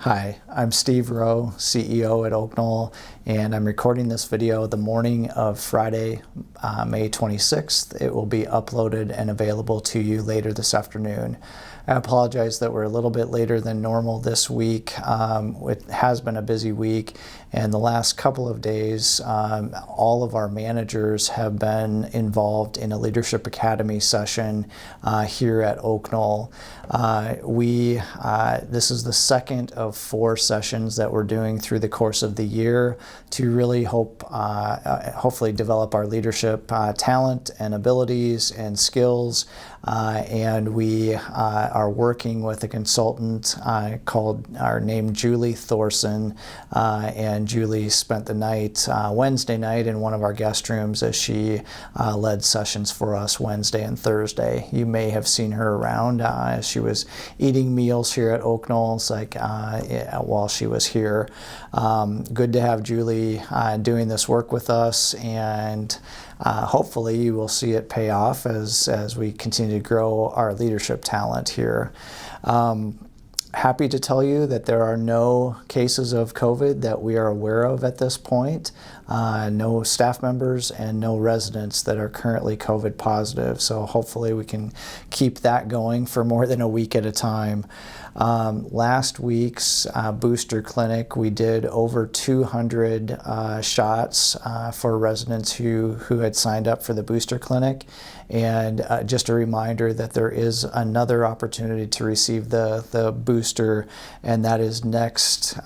Hi, I'm Steve Rowe, CEO at Oak Knoll, and I'm recording this video the morning of Friday, May 26th. It will be uploaded and available to you later this afternoon. I apologize that we're a little bit later than normal this week. It has been a busy week, and the last couple of days, all of our managers have been involved in a Leadership Academy session here at Oak Knoll. This is the second of 4 sessions that we're doing through the course of the year to really hopefully develop our leadership talent and abilities and skills. And we are working with a consultant named Julie Thorson, and Julie spent the night Wednesday night in one of our guest rooms as she led sessions for us Wednesday and Thursday. You may have seen her around as she was eating meals here at Oak Knoll while she was here. Good to have Julie doing this work with us, and hopefully you will see it pay off as we continue to grow our leadership talent here. Happy to tell you that there are no cases of COVID that we are aware of at this point. No staff members and no residents that are currently COVID positive. So hopefully we can keep that going for more than a week at a time. Last week's booster clinic, we did over 200 shots for residents who had signed up for the booster clinic. And just a reminder that there is another opportunity to receive the booster, and that is next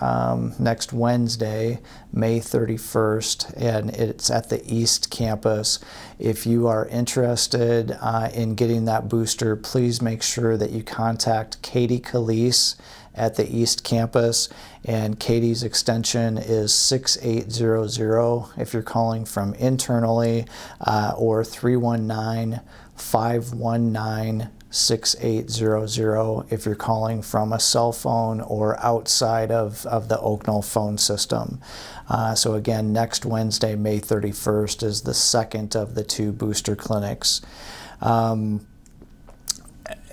Wednesday, May 31st, and it's at the East Campus. If you are interested in getting that booster, please make sure that you contact Katie Calise at the East Campus, and Katie's extension is 6800 if you're calling from internally, or 319-519-6800 if you're calling from a cell phone or outside of the Oak Knoll phone system. So again, next Wednesday, May 31st, is the second of the 2 booster clinics.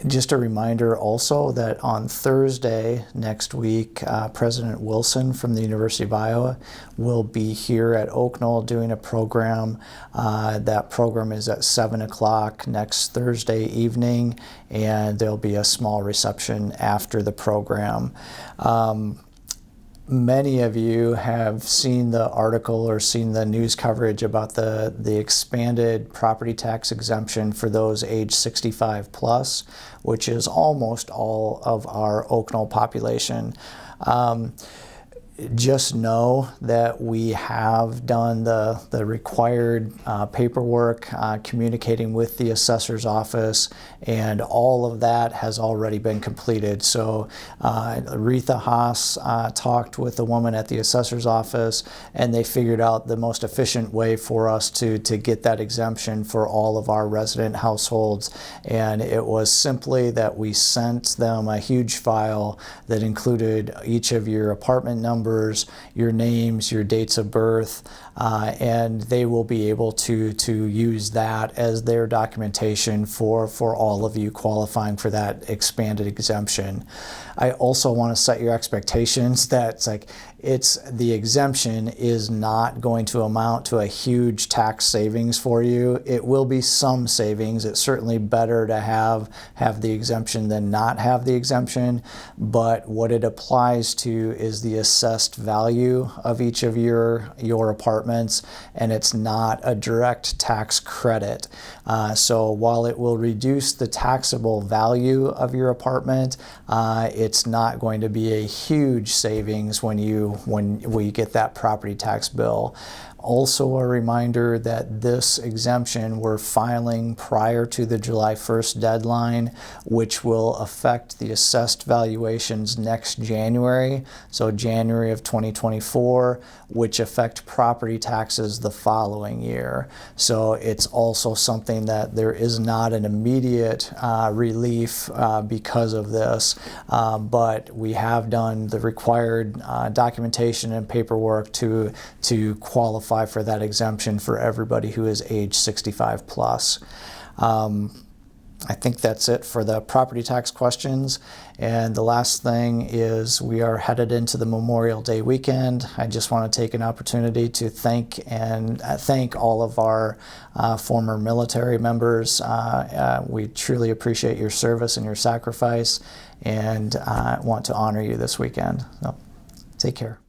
Just a reminder also that on Thursday next week, President Wilson from the University of Iowa will be here at Oak Knoll doing a program. That program is at 7 o'clock next Thursday evening, and there'll be a small reception after the program. Many of you have seen the article or seen the news coverage about the expanded property tax exemption for those age 65 plus, which is almost all of our Oak Knoll population. Just know that we have done the required paperwork, communicating with the assessor's office, and all of that has already been completed. So Aretha Haas talked with the woman at the assessor's office, and they figured out the most efficient way for us to get that exemption for all of our resident households. And it was simply that we sent them a huge file that included each of your apartment numbers, your names, your dates of birth, and they will be able to use that as their documentation for all of you qualifying for that expanded exemption. I also want to set your expectations that the exemption is not going to amount to a huge tax savings for you. It will be some savings. It's certainly better to have the exemption than not have the exemption, but what it applies to is the assessed value of each of your apartments, and it's not a direct tax credit. So while it will reduce the taxable value of your apartment, it's not going to be a huge savings when we get that property tax bill. Also a reminder that this exemption we're filing prior to the July 1st deadline, which will affect the assessed valuations next January, so January of 2024, which affect property taxes the following year. So it's also something that there is not an immediate relief because of this, but we have done the required documentation and paperwork to qualify for that exemption for everybody who is age 65 plus. I think that's it for the property tax questions. And the last thing is we are headed into the Memorial Day weekend. I just want to take an opportunity to thank all of our former military members. We truly appreciate your service and your sacrifice, and want to honor you this weekend. So, take care.